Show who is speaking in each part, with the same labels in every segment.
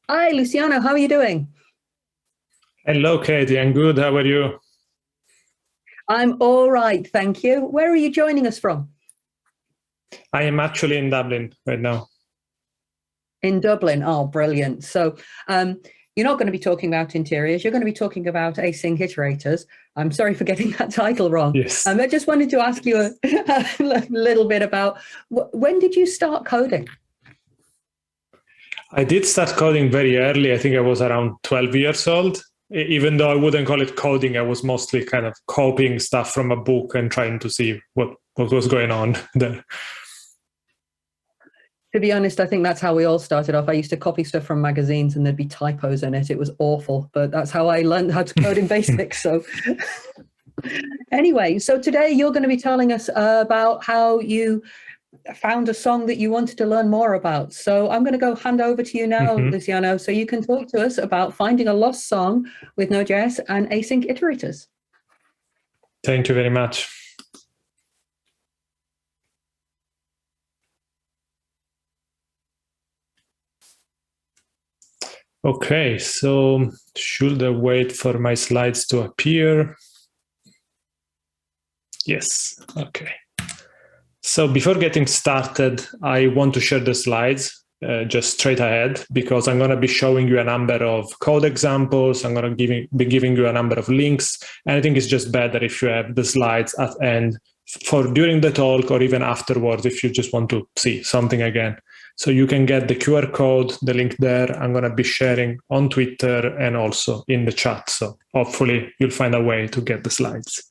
Speaker 1: Hi, Luciano. How are you doing?
Speaker 2: Hello, Katie. I'm good. How are you?
Speaker 1: I'm all right, thank you. Where are you joining us from?
Speaker 2: I am actually in Dublin right now.
Speaker 1: In Dublin. Oh, brilliant. So you're not going to be talking about interiors. You're going to be talking about async iterators. I'm sorry for getting that title wrong.
Speaker 2: Yes.
Speaker 1: I just wanted to ask you a little bit about when did you start coding?
Speaker 2: I did start coding very early. I think I was around 12 years old. Even though I wouldn't call it coding, I was mostly kind of copying stuff from a book and trying to see what was going on there.
Speaker 1: To be honest, I think that's how we all started off. I used to copy stuff from magazines and there'd be typos in it. It was awful, but that's how I learned how to code in BASIC. So anyway, so today you're going to be telling us about how you found a song that you wanted to learn more about. So I'm going to go hand over to you now, Luciano, so you can talk to us about finding a lost song with Node.js and async iterators.
Speaker 2: Thank you very much. Okay, so should I wait for my slides to appear? Yes, okay. So before getting started, I want to share the slides just straight ahead, because I'm going to be showing you a number of code examples. I'm going to be giving you a number of links. And I think it's just better if you have the slides at the end for during the talk or even afterwards if you just want to see something again. So you can get the QR code, the link there. I'm going to be sharing on Twitter and also in the chat. So hopefully you'll find a way to get the slides.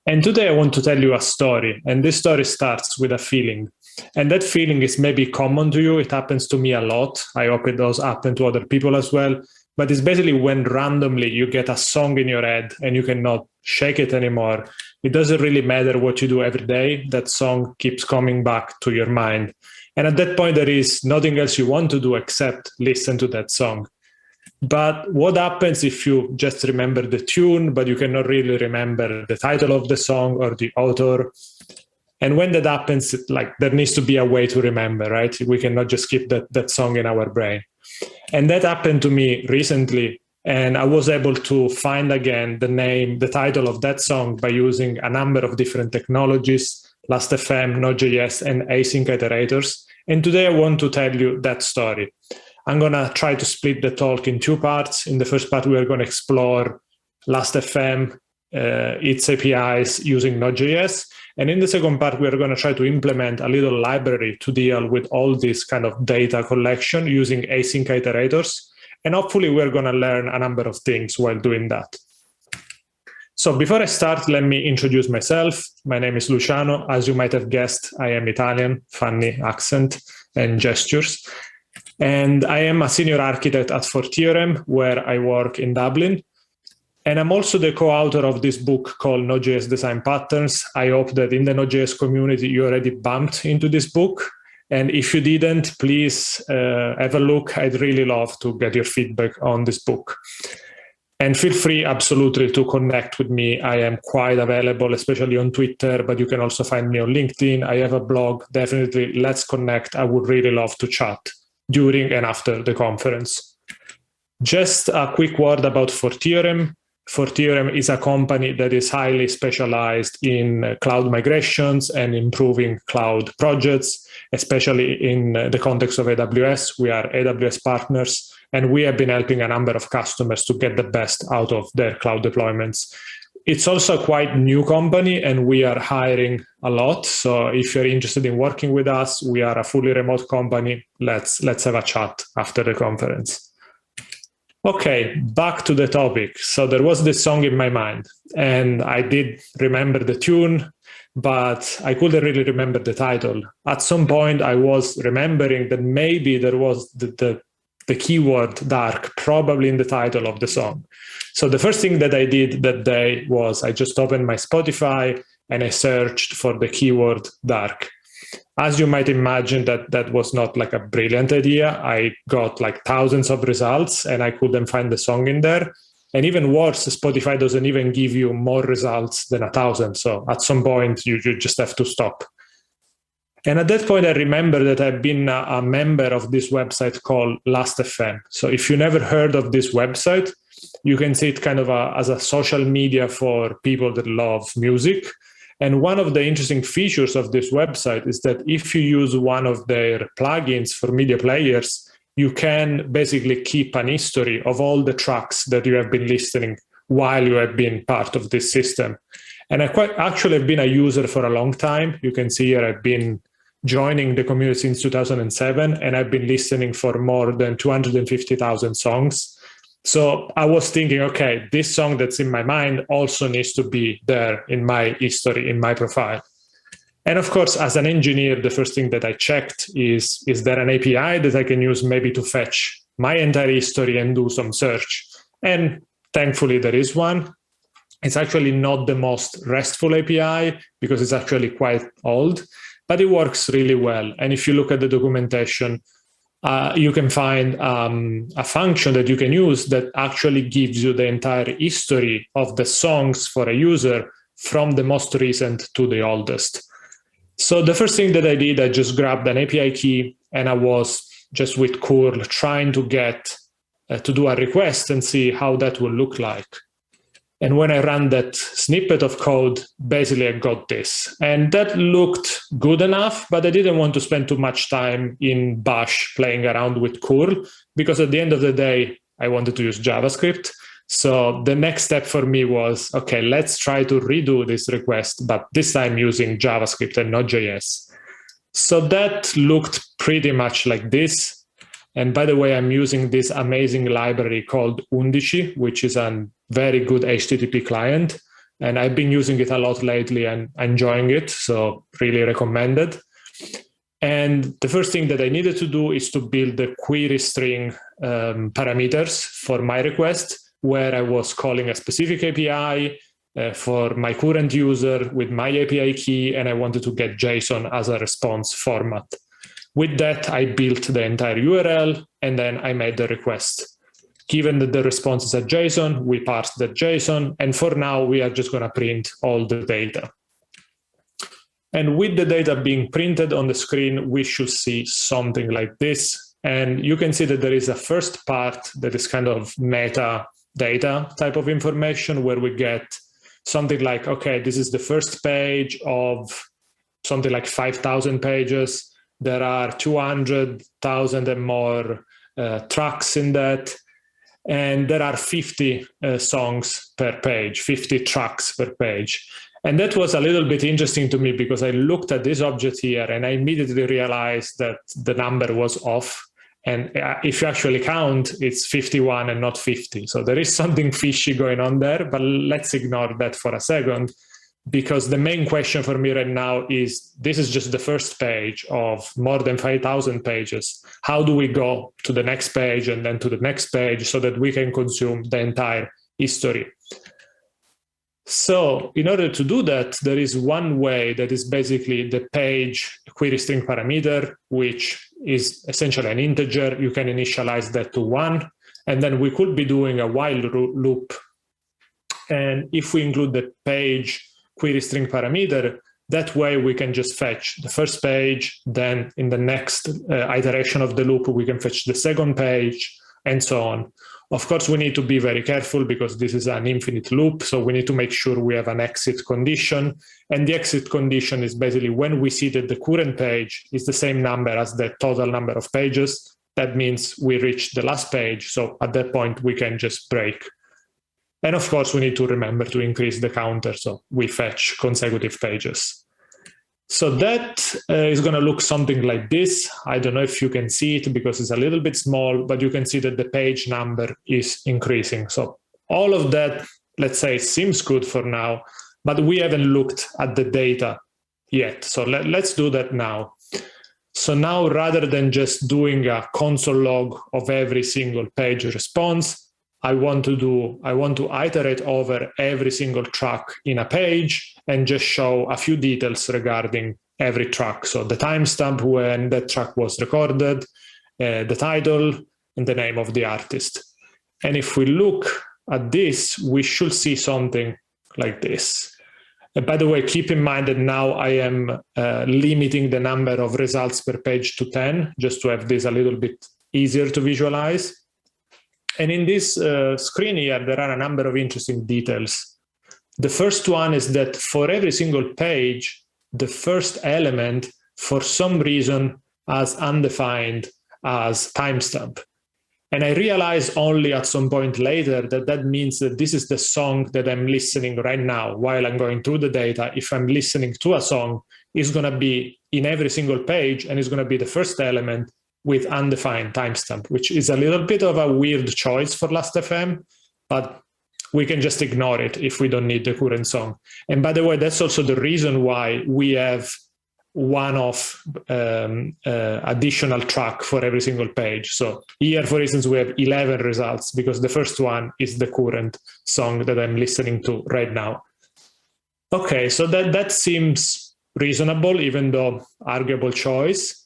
Speaker 2: And today I want to tell you a story, and this story starts with a feeling. And that feeling is maybe common to you. It happens to me a lot. I hope it does happen to other people as well. But it's basically when randomly you get a song in your head and you cannot shake it anymore. It doesn't really matter what you do every day. That song keeps coming back to your mind. And at that point, there is nothing else you want to do except listen to that song. But what happens if you just remember the tune, but you cannot really remember the title of the song or the author? And when that happens, there needs to be a way to remember, right? We cannot just keep that song in our brain. And that happened to me recently. And I was able to find again the title of that song by using a number of different technologies, Last.fm, Node.js, and async iterators. And today I want to tell you that story. I'm going to try to split the talk in two parts. In the first part, we are going to explore Last.fm, its APIs using Node.js. And in the second part, we are going to try to implement a little library to deal with all this kind of data collection using async iterators. And hopefully, we're going to learn a number of things while doing that. So before I start, let me introduce myself. My name is Luciano. As you might have guessed, I am Italian, funny accent and gestures. And I am a senior architect at Fortheorem, where I work in Dublin. And I'm also the co-author of this book called Node.js Design Patterns. I hope that in the Node.js community, you already bumped into this book. And if you didn't, please have a look. I'd really love to get your feedback on this book. And feel free, absolutely, to connect with me. I am quite available, especially on Twitter, but you can also find me on LinkedIn. I have a blog. Definitely, let's connect. I would really love to chat during and after the conference. Just a quick word about Fortheorem. Fortheorem is a company that is highly specialized in cloud migrations and improving cloud projects, especially in the context of AWS. We are AWS partners, and we have been helping a number of customers to get the best out of their cloud deployments. It's also a quite new company, and we are hiring a lot. So if you're interested in working with us, we are a fully remote company. Let's have a chat after the conference. Okay, back to the topic. So there was this song in my mind, and I did remember the tune, but I couldn't really remember the title. At some point, I was remembering that maybe there was the keyword dark probably in the title of the song. So the first thing that I did that day was I just opened my Spotify and I searched for the keyword dark. As you might imagine, that was not like a brilliant idea. I got like thousands of results and I couldn't find the song in there. And even worse, Spotify doesn't even give you more results than 1,000. So at some point, you just have to stop. And at that point, I remember that I've been a member of this website called Last.fm. So if you never heard of this website, you can see it kind of as a social media for people that love music. And one of the interesting features of this website is that if you use one of their plugins for media players, you can basically keep an history of all the tracks that you have been listening while you have been part of this system. And I actually have been a user for a long time. You can see here I've been joining the community since 2007, and I've been listening for more than 250,000 songs. So I was thinking, okay, this song that's in my mind also needs to be there in my history, in my profile. And of course, as an engineer, the first thing that I checked is there an API that I can use maybe to fetch my entire history and do some search? And thankfully, there is one. It's actually not the most RESTful API because it's actually quite old, but it works really well. And if you look at the documentation, you can find a function that you can use that actually gives you the entire history of the songs for a user from the most recent to the oldest. So the first thing that I did, I just grabbed an API key and I was just with curl trying to get to do a request and see how that will look like. And when I ran that snippet of code, basically I got this. And that looked good enough, but I didn't want to spend too much time in Bash playing around with curl, because at the end of the day, I wanted to use JavaScript. So the next step for me was, okay, let's try to redo this request, but this time using JavaScript and Node.js. So that looked pretty much like this. And by the way, I'm using this amazing library called Undici, which is a very good HTTP client. And I've been using it a lot lately and enjoying it. So really recommended. And the first thing that I needed to do is to build the query string parameters for my request, where I was calling a specific API for my current user with my API key, and I wanted to get JSON as a response format. With that, I built the entire URL, and then I made the request. Given that the response is a JSON, we parsed that JSON, and for now, we are just going to print all the data. And with the data being printed on the screen, we should see something like this. And you can see that there is a first part that is kind of meta data type of information, where we get something like, okay, this is the first page of something like 5,000 pages. There are 200,000 and more tracks in that. And there are 50 songs per page, 50 tracks per page. And that was a little bit interesting to me because I looked at this object here and I immediately realized that the number was off. And if you actually count, it's 51 and not 50. So there is something fishy going on there, but let's ignore that for a second, because the main question for me right now is, this is just the first page of more than 5,000 pages. How do we go to the next page and then to the next page so that we can consume the entire history? So in order to do that, there is one way that is basically the page query string parameter, which is essentially an integer. You can initialize that to 1, and then we could be doing a while loop. And if we include the page query string parameter, that way we can just fetch the first page, then in the next iteration of the loop, we can fetch the second page, and so on. Of course, we need to be very careful because this is an infinite loop, so we need to make sure we have an exit condition. And the exit condition is basically when we see that the current page is the same number as the total number of pages, that means we reached the last page. So at that point, we can just break. And of course, we need to remember to increase the counter, so we fetch consecutive pages. So that is going to look something like this. I don't know if you can see it because it's a little bit small, but you can see that the page number is increasing. So all of that, let's say, seems good for now, but we haven't looked at the data yet. So let's do that now. So now, rather than just doing a console log of every single page response, I want to iterate over every single track in a page and just show a few details regarding every track. So the timestamp when that track was recorded, the title, and the name of the artist. And if we look at this, we should see something like this. By the way, keep in mind that now I am limiting the number of results per page to 10, just to have this a little bit easier to visualize. And in this screen here, there are a number of interesting details. The first one is that for every single page, the first element, for some reason, as undefined as timestamp. And I realized only at some point later that that means that this is the song that I'm listening right now while I'm going through the data. If I'm listening to a song, it's going to be in every single page, and it's going to be the first element with undefined timestamp, which is a little bit of a weird choice for Last.fm, but we can just ignore it if we don't need the current song. And by the way, that's also the reason why we have one-off additional track for every single page. So here, for instance, we have 11 results because the first one is the current song that I'm listening to right now. Okay, so that seems reasonable, even though arguable choice.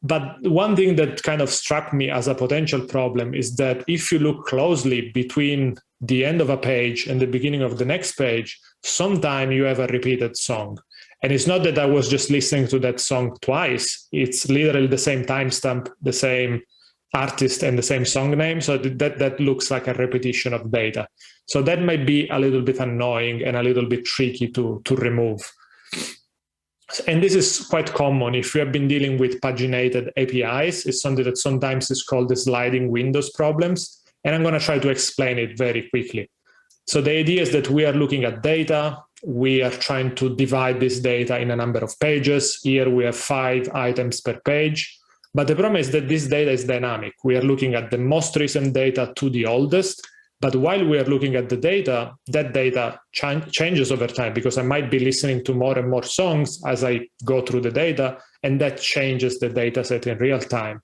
Speaker 2: But one thing that kind of struck me as a potential problem is that if you look closely between the end of a page and the beginning of the next page, sometimes you have a repeated song. And it's not that I was just listening to that song twice. It's literally the same timestamp, the same artist, and the same song name. So that looks like a repetition of data. So that might be a little bit annoying and a little bit tricky to remove. And this is quite common if you have been dealing with paginated APIs. It's something that sometimes is called the sliding windows problems. And I'm going to try to explain it very quickly. So the idea is that we are looking at data. We are trying to divide this data in a number of pages. Here we have 5 items per page. But the problem is that this data is dynamic. We are looking at the most recent data to the oldest. But while we are looking at the data, that data changes over time because I might be listening to more and more songs as I go through the data, and that changes the data set in real time.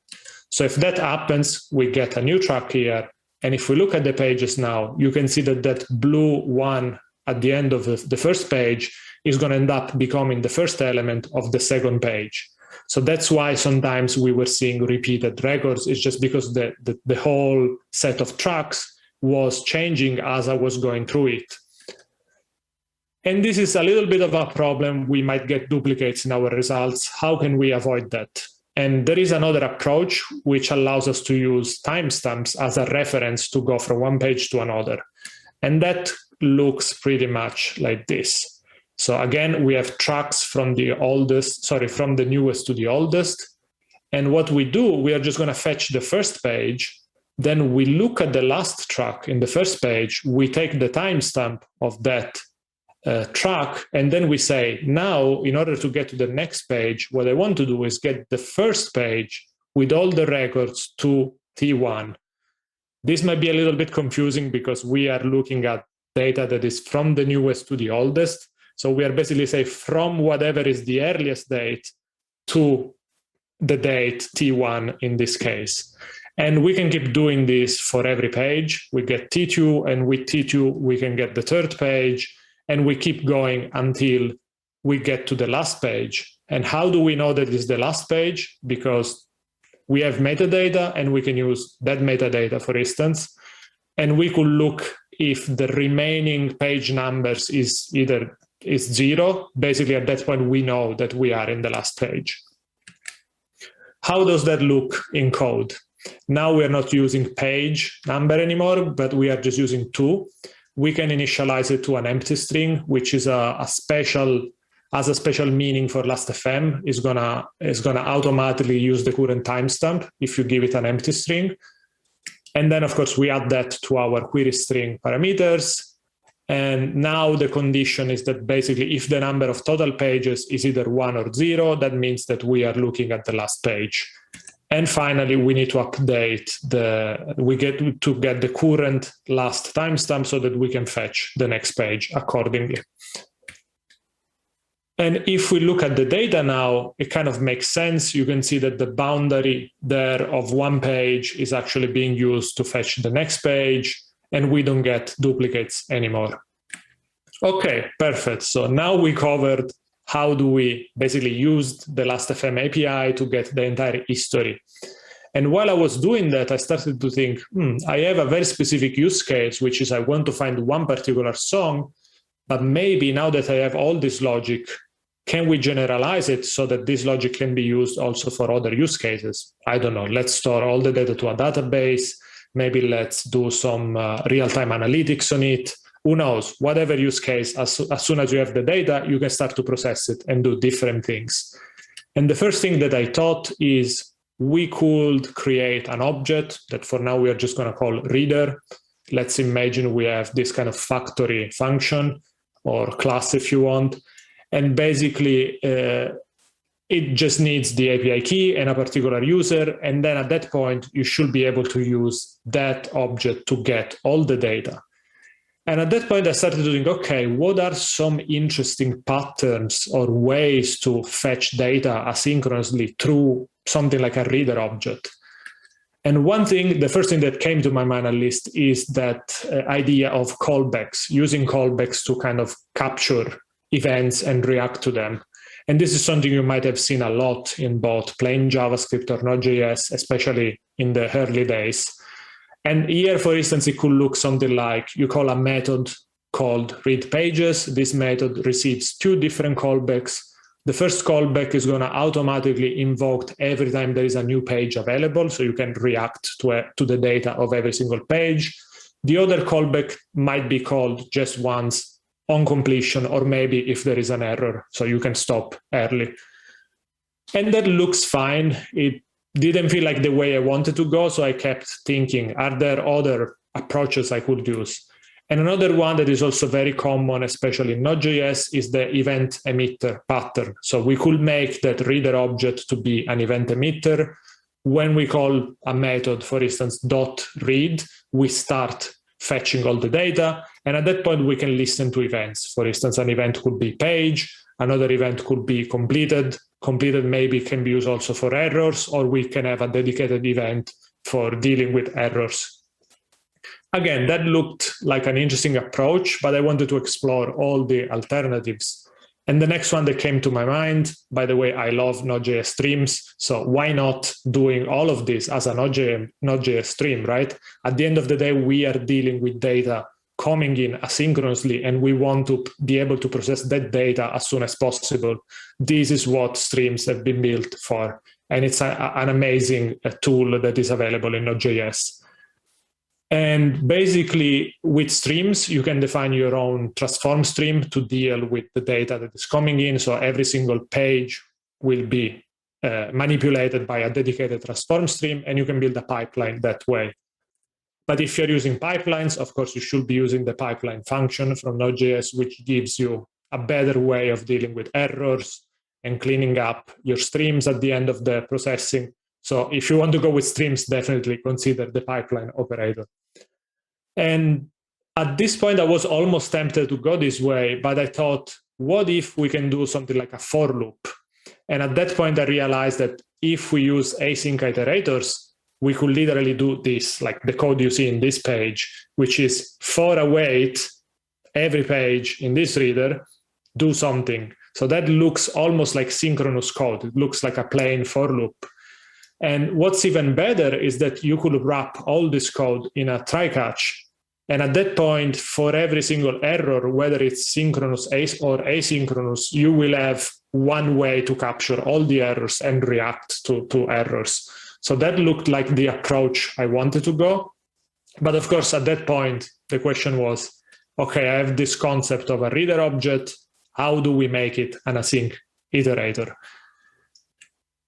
Speaker 2: So if that happens, we get a new track here. And if we look at the pages now, you can see that that blue one at the end of the first page is going to end up becoming the first element of the second page. So that's why sometimes we were seeing repeated records. It's just because the whole set of tracks was changing as I was going through it. And this is a little bit of a problem. We might get duplicates in our results. How can we avoid that? And there is another approach which allows us to use timestamps as a reference to go from one page to another. And that looks pretty much like this. So again, we have tracks from the newest to the oldest. And what we do, we are just going to fetch the first page. Then we look at the last track in the first page. We take the timestamp of that track, and then we say, now, in order to get to the next page, what I want to do is get the first page with all the records to T1. This might be a little bit confusing because we are looking at data that is from the newest to the oldest. So we are basically saying from whatever is the earliest date to the date T1 in this case. And we can keep doing this for every page. We get T2, and with T2, we can get the third page, and we keep going until we get to the last page. And how do we know that it's the last page? Because we have metadata, and we can use that metadata, for instance, and we could look if the remaining page numbers is 0. Basically, at that point, we know that we are in the last page. How does that look in code? Now we're not using page number anymore, but we are just using 2. We can initialize it to an empty string, which is a special meaning for Last.fm. Is gonna automatically use the current timestamp if you give it an empty string. And then, of course, we add that to our query string parameters. And now the condition is that basically if the number of total pages is either 1 or 0, that means that we are looking at the last page. And finally, we need to update get the current last timestamp so that we can fetch the next page accordingly. And if we look at the data now, it kind of makes sense. You can see that the boundary there of one page is actually being used to fetch the next page, and we don't get duplicates anymore. Okay, perfect. So now we covered how do we basically use the Last.fm API to get the entire history. And while I was doing that, I started to think, I have a very specific use case, which is I want to find one particular song, but maybe now that I have all this logic, can we generalize it so that this logic can be used also for other use cases? I don't know, let's store all the data to a database. Maybe let's do some real-time analytics on it. Who knows? Whatever use case, as soon as you have the data, you can start to process it and do different things. And the first thing that I thought is we could create an object that for now we are just going to call reader. Let's imagine we have this kind of factory function or class if you want. And basically, it just needs the API key and a particular user. And then at that point, you should be able to use that object to get all the data. And at that point, I started to think, okay, what are some interesting patterns or ways to fetch data asynchronously through something like a reader object? And one thing, the first thing that came to my mind at least, is that idea of callbacks, using callbacks to kind of capture events and react to them. And this is something you might have seen a lot in both plain JavaScript or Node.js, especially in the early days. And here, for instance, it could look something like you call a method called readPages. This method receives two different callbacks. The first callback is going to automatically invoke every time there is a new page available, so you can react to the data of every single page. The other callback might be called just once on completion, or maybe if there is an error, so you can stop early. And that looks fine. It didn't feel like the way I wanted to go, so I kept thinking, are there other approaches I could use? And another one that is also very common, especially in Node.js, is the event emitter pattern. So we could make that reader object to be an event emitter. When we call a method, for instance, .read, we start fetching all the data. And at that point, we can listen to events. For instance, an event could be page, another event could be completed. Completed maybe can be used also for errors, or we can have a dedicated event for dealing with errors. Again, that looked like an interesting approach, but I wanted to explore all the alternatives. And the next one that came to my mind, by the way, I love Node.js streams, so why not doing all of this as a Node.js stream, right? At the end of the day, we are dealing with data coming in asynchronously, and we want to be able to process that data as soon as possible. This is what streams have been built for, and it's an amazing tool that is available in Node.js. And basically, with streams, you can define your own transform stream to deal with the data that is coming in. So every single page will be manipulated by a dedicated transform stream, and you can build a pipeline that way. But if you're using pipelines, of course, you should be using the pipeline function from Node.js, which gives you a better way of dealing with errors and cleaning up your streams at the end of the processing. So if you want to go with streams, definitely consider the pipeline operator. And at this point, I was almost tempted to go this way, but I thought, what if we can do something like a for loop? And at that point, I realized that if we use async iterators, we could literally do this, like the code you see in this page, which is for await every page in this reader, do something. So that looks almost like synchronous code. It looks like a plain for loop. And what's even better is that you could wrap all this code in a try-catch. And at that point, for every single error, whether it's synchronous or asynchronous, you will have one way to capture all the errors and react to errors. So that looked like the approach I wanted to go. But of course, at that point, the question was, okay, I have this concept of a reader object. How do we make it an async iterator?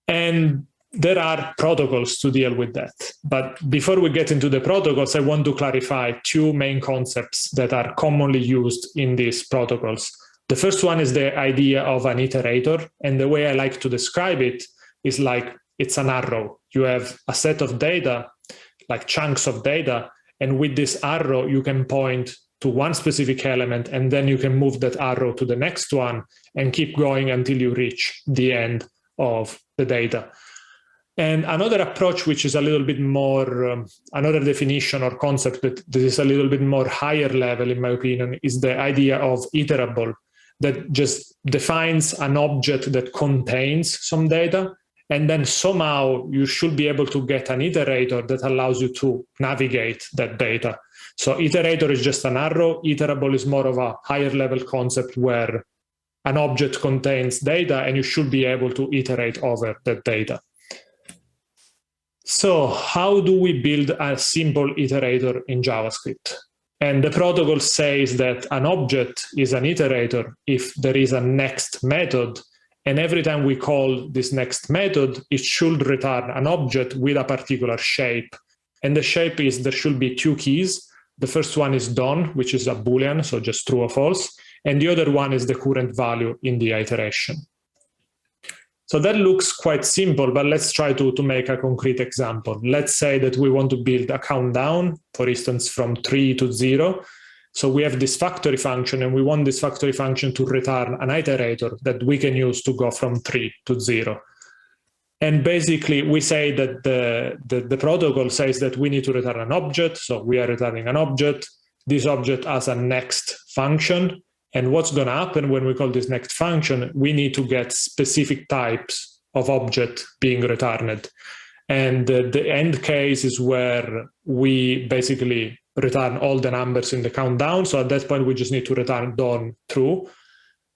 Speaker 2: And there are protocols to deal with that. But before we get into the protocols, I want to clarify two main concepts that are commonly used in these protocols. The first one is the idea of an iterator. And the way I like to describe it is like it's an arrow. You have a set of data, like chunks of data. And with this arrow, you can point to one specific element, and then you can move that arrow to the next one and keep going until you reach the end of the data. And another approach, which is a little bit more, another definition or concept that is a little bit more higher level, in my opinion, is the idea of iterable, that just defines an object that contains some data. And then somehow you should be able to get an iterator that allows you to navigate that data. So iterator is just an arrow. Iterable is more of a higher level concept where an object contains data and you should be able to iterate over that data. So how do we build a simple iterator in JavaScript? And the protocol says that an object is an iterator if there is a next method. And every time we call this next method, it should return an object with a particular shape. And the shape is there should be two keys. The first one is done, which is a Boolean, so just true or false. And the other one is the current value in the iteration. So that looks quite simple, but let's try to make a concrete example. Let's say that we want to build a countdown, for instance, from 3 to 0. So we have this factory function, and we want this factory function to return an iterator that we can use to go from 3 to 0. And basically, we say that the protocol says that we need to return an object. So we are returning an object. This object has a next function. And what's going to happen when we call this next function, we need to get specific types of object being returned. And the end case is where we basically return all the numbers in the countdown. So at that point, we just need to return done true.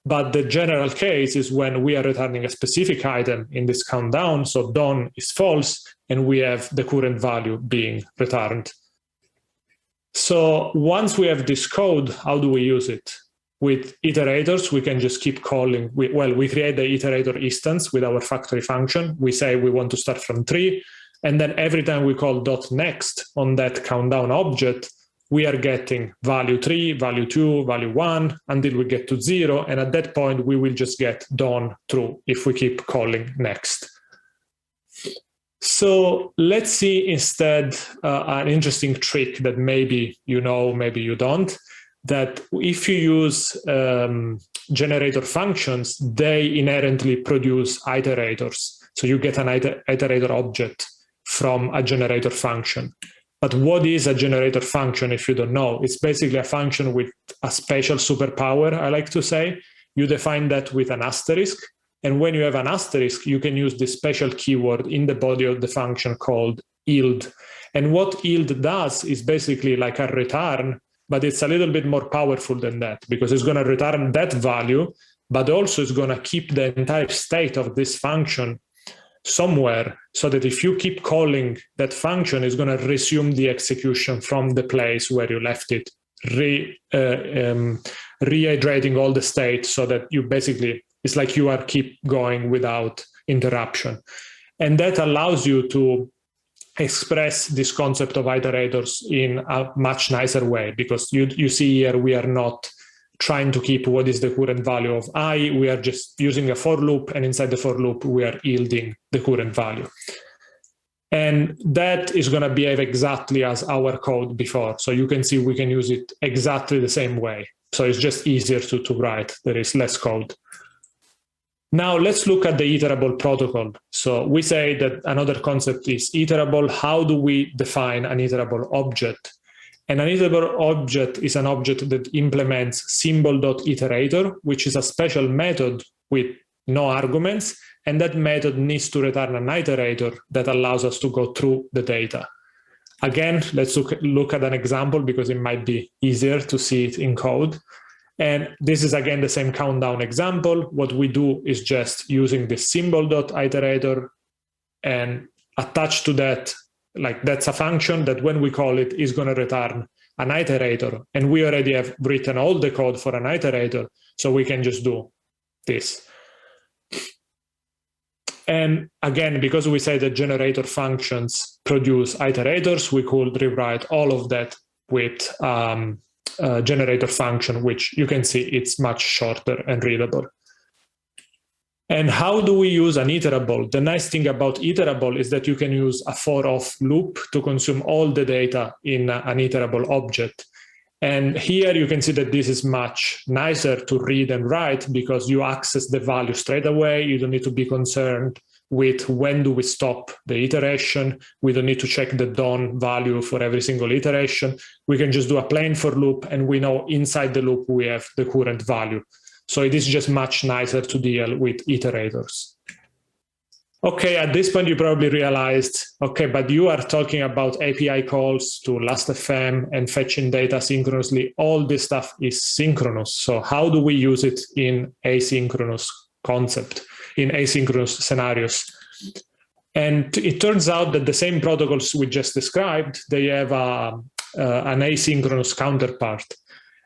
Speaker 2: But the general case is when we are returning a specific item in this countdown. So done is false, and we have the current value being returned. So once we have this code, how do we use it? With iterators, we can just keep calling. We create the iterator instance with our factory function. We say we want to start from 3. And then every time we call .next on that countdown object, we are getting value 3, value 2, value 1 until we get to 0. And at that point, we will just get done true if we keep calling next. So let's see instead an interesting trick that maybe you know, maybe you don't. That if you use generator functions, they inherently produce iterators. So you get an iterator object from a generator function. But what is a generator function if you don't know? It's basically a function with a special superpower, I like to say. You define that with an asterisk. And when you have an asterisk, you can use this special keyword in the body of the function called yield. And what yield does is basically like a return, but it's a little bit more powerful than that because it's going to return that value, but also it's going to keep the entire state of this function somewhere so that if you keep calling that function, it's going to resume the execution from the place where you left it, rehydrating all the state so that you basically, it's like you are keep going without interruption. And that allows you to express this concept of iterators in a much nicer way, because you see here we are not trying to keep what is the current value of I, we are just using a for loop, and inside the for loop we are yielding the current value. And that is going to behave exactly as our code before. So you can see we can use it exactly the same way. So it's just easier to write. There is less code. Now let's look at the iterable protocol. So we say that another concept is iterable. How do we define an iterable object? And an iterable object is an object that implements symbol.iterator, which is a special method with no arguments. And that method needs to return an iterator that allows us to go through the data. Again, let's look at an example because it might be easier to see it in code. And this is, again, the same countdown example. What we do is just using the symbol.iterator and attached to that, like that's a function that when we call it is going to return an iterator. And we already have written all the code for an iterator, so we can just do this. And again, because we say that generator functions produce iterators, we could rewrite all of that with generator function, which you can see it's much shorter and readable. And how do we use an iterable? The nice thing about iterable is that you can use a for-off loop to consume all the data in an iterable object. And here you can see that this is much nicer to read and write because you access the value straight away. You don't need to be concerned with when do we stop the iteration. We don't need to check the done value for every single iteration. We can just do a plain for loop, and we know inside the loop we have the current value. So it is just much nicer to deal with iterators. Okay, at this point, you probably realized, okay, but you are talking about API calls to Last.fm and fetching data synchronously. All this stuff is synchronous. So how do we use it in asynchronous concept, in asynchronous scenarios? And it turns out that the same protocols we just described, they have an asynchronous counterpart.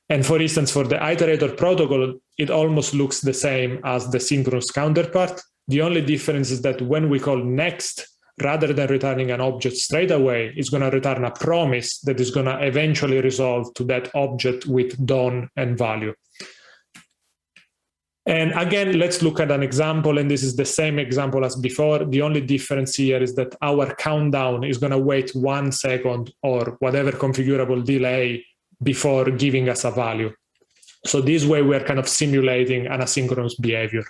Speaker 2: And for instance, for the iterator protocol, it almost looks the same as the synchronous counterpart. The only difference is that when we call next, rather than returning an object straight away, it's going to return a promise that is going to eventually resolve to that object with done and value. And again, let's look at an example. And this is the same example as before. The only difference here is that our countdown is going to wait 1 second or whatever configurable delay before giving us a value. So this way, we're kind of simulating an asynchronous behavior.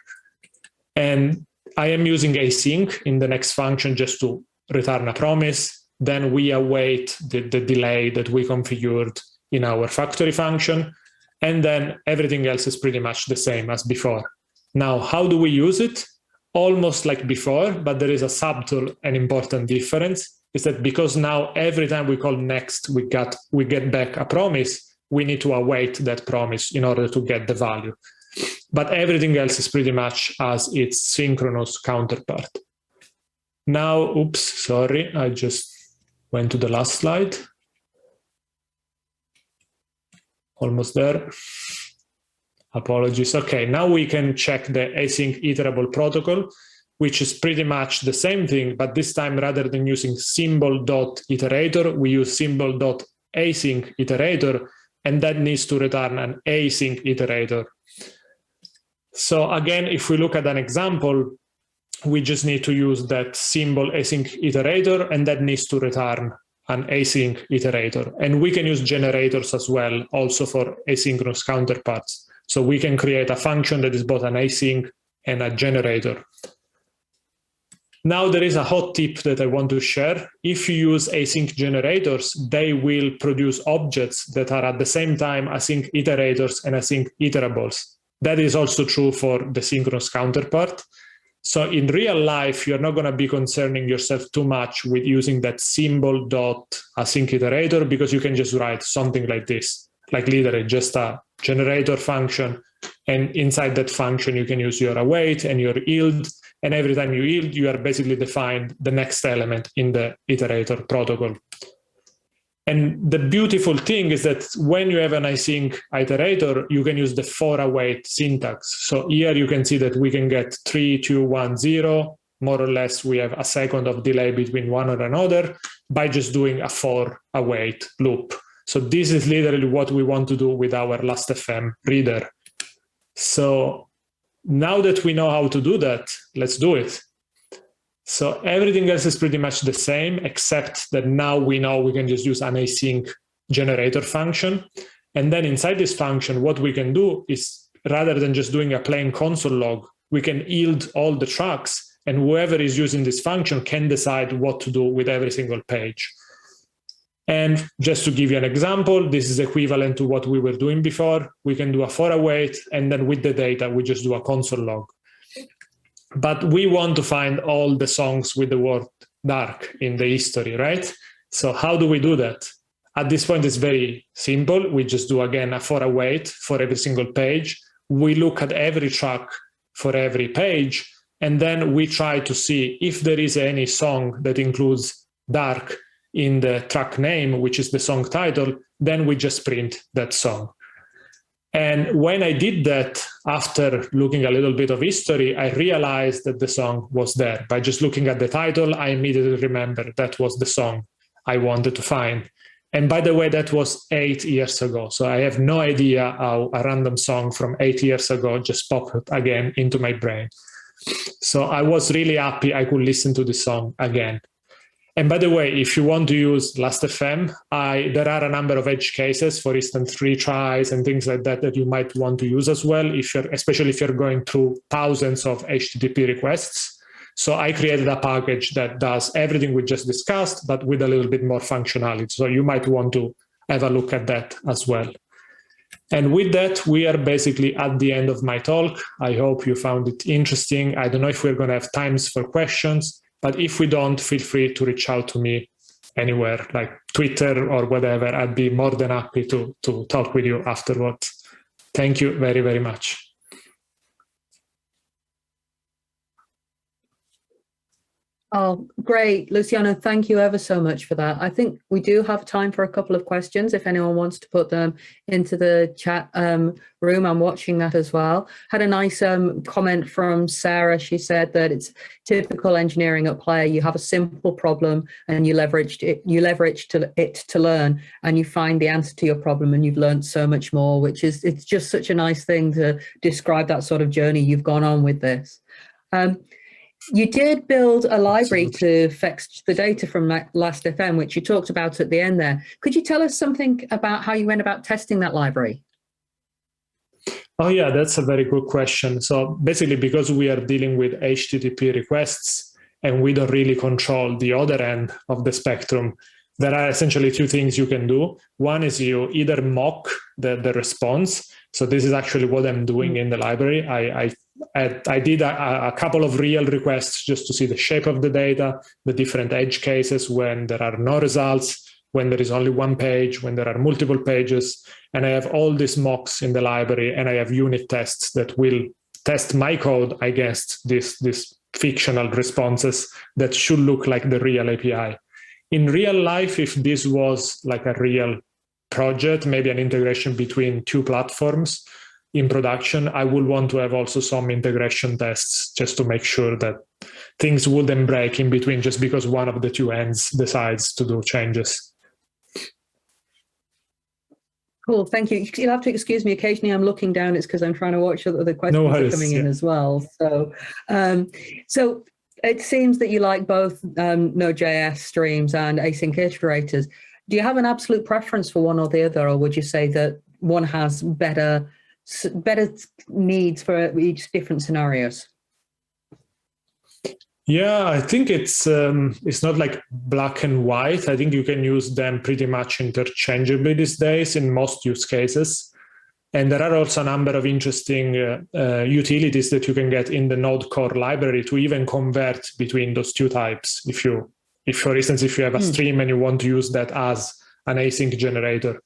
Speaker 2: And I am using async in the next function just to return a promise. Then we await the delay that we configured in our factory function. And then everything else is pretty much the same as before. Now, how do we use it? Almost like before, but there is a subtle and important difference. Is that because now every time we call next, we get back a promise, we need to await that promise in order to get the value. But everything else is pretty much as its synchronous counterpart. Now, oops, sorry, I just went to the last slide. Almost there. Apologies. Okay, now we can check the async iterable protocol, which is pretty much the same thing, but this time rather than using symbol.iterator, we use symbol.async iterator, and that needs to return an async iterator. So again, if we look at an example, we just need to use that symbol async iterator, and that needs to return an async iterator. And we can use generators as well, also for asynchronous counterparts. So we can create a function that is both an async and a generator. Now there is a hot tip that I want to share. If you use async generators, they will produce objects that are at the same time async iterators and async iterables. That is also true for the synchronous counterpart. So in real life, you're not going to be concerning yourself too much with using that symbol.async iterator, because you can just write something like this, like literally just a generator function. And inside that function, you can use your await and your yield. And every time you yield, you are basically defined the next element in the iterator protocol. And the beautiful thing is that when you have an async iterator, you can use the for await syntax. So here you can see that we can get 3, 2, 1, 0. More or less, we have a second of delay between one or another by just doing a for await loop. So this is literally what we want to do with our Last.fm reader. So now that we know how to do that, let's do it. So everything else is pretty much the same, except that now we know we can just use an async generator function. And then inside this function, what we can do is, rather than just doing a plain console log, we can yield all the tracks, and whoever is using this function can decide what to do with every single page. And just to give you an example, this is equivalent to what we were doing before. We can do a for await, and then with the data, we just do a console log. But we want to find all the songs with the word dark in the history, right? So how do we do that? At this point, it's very simple. We just do, again, a for await for every single page. We look at every track for every page, and then we try to see if there is any song that includes dark in the track name, which is the song title, then we just print that song. And when I did that, after looking a little bit of history, I realized that the song was there. By just looking at the title, I immediately remembered that was the song I wanted to find. And by the way, that was 8 years ago. So I have no idea how a random song from 8 years ago just popped again into my brain. So I was really happy I could listen to the song again. And by the way, if you want to use Last.fm, there are a number of edge cases, for instance, retries and things like that, that you might want to use as well, especially if you're going through thousands of HTTP requests. So I created a package that does everything we just discussed, but with a little bit more functionality. So you might want to have a look at that as well. And with that, we are basically at the end of my talk. I hope you found it interesting. I don't know if we're going to have times for questions, but if we don't, feel free to reach out to me anywhere, like Twitter or whatever. I'd be more than happy to talk with you afterwards. Thank you very, very much.
Speaker 1: Oh, great. Luciano, thank you ever so much for that. I think we do have time for a couple of questions if anyone wants to put them into the chat room. I'm watching that as well. Had a nice comment from Sarah. She said that it's typical engineering at play. You have a simple problem and you leverage it to learn, and you find the answer to your problem, and you've learned so much more, it's just such a nice thing to describe that sort of journey you've gone on with this. You did build a library to fetch the data from Last.fm, which you talked about at the end there. Could you tell us something about how you went about testing that library?
Speaker 2: Oh, yeah, that's a very good question. So basically, because we are dealing with HTTP requests and we don't really control the other end of the spectrum, there are essentially two things you can do. One is you either mock the response. So this is actually what I'm doing in the library. I did a couple of real requests just to see the shape of the data, the different edge cases when there are no results, when there is only one page, when there are multiple pages. And I have all these mocks in the library, and I have unit tests that will test my code against these fictional responses that should look like the real API. In real life, if this was like a real project, maybe an integration between two platforms in production, I would want to have also some integration tests just to make sure that things wouldn't break in between just because one of the two ends decides to do changes. Cool, thank you. You'll have to excuse me. Occasionally I'm looking down. It's because I'm trying to watch other questions that are coming in as well. So it seems that you like both Node.js streams and async iterators. Do you have an absolute preference for one or the other, or would you say that one has better needs for each different scenarios? Yeah, I think it's not like black and white. I think you can use them pretty much interchangeably these days in most use cases. And there are also a number of interesting utilities that you can get in the Node core library to even convert between those two types. If for instance, if you have a stream and you want to use that as an async generator.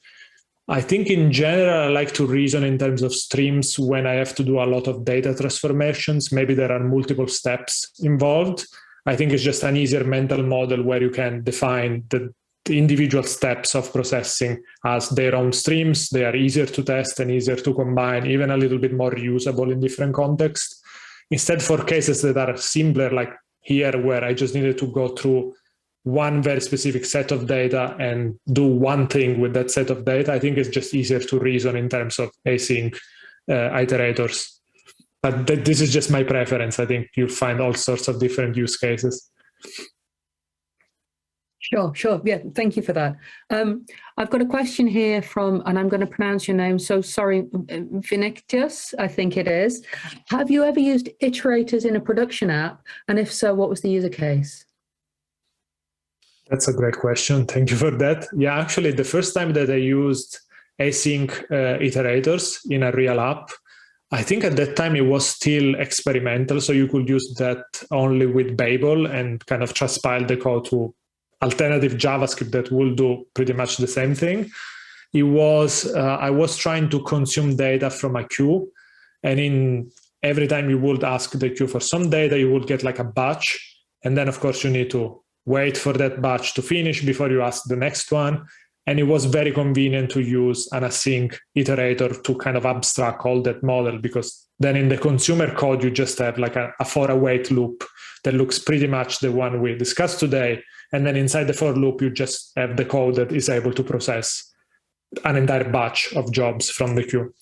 Speaker 2: I think in general, I like to reason in terms of streams when I have to do a lot of data transformations. Maybe there are multiple steps involved. I think it's just an easier mental model where you can define the individual steps of processing as their own streams. They are easier to test and easier to combine, even a little bit more reusable in different contexts. Instead, for cases that are simpler, like here, where I just needed to go through one very specific set of data and do one thing with that set of data, I think it's just easier to reason in terms of async iterators. But this is just my preference. I think you'll find all sorts of different use cases. Sure. Yeah, thank you for that. I've got a question here from, and I'm going to pronounce your name, so sorry, Vinicius, I think it is. Have you ever used iterators in a production app? And if so, what was the user case? That's a great question. Thank you for that. Yeah, actually, the first time that I used async iterators in a real app, I think at that time it was still experimental. So you could use that only with Babel and kind of transpile the code to alternative JavaScript that will do pretty much the same thing. It was I was trying to consume data from a queue, and every time you would ask the queue for some data, you would get like a batch, and then of course you need to wait for that batch to finish before you ask the next one. And it was very convenient to use an async iterator to kind of abstract all that model, because then in the consumer code, you just have like a for await loop that looks pretty much the one we discussed today. And then inside the for loop, you just have the code that is able to process an entire batch of jobs from the queue.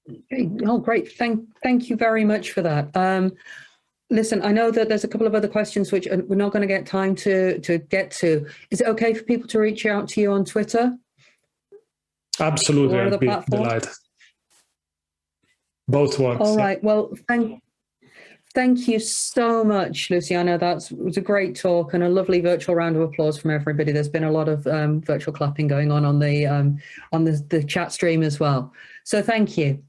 Speaker 2: Okay. Oh, great. Thank you very much for that. Listen, I know that there's a couple of other questions which we're not going to get time to get to. Is it okay for people to reach out to you on Twitter? Absolutely, I'd be delighted. Both works. All right. Well,
Speaker 1: Thank you so much, Luciano. That was a great talk and a lovely virtual round of applause from everybody. There's been a lot of virtual clapping going on the chat stream as well. So thank you.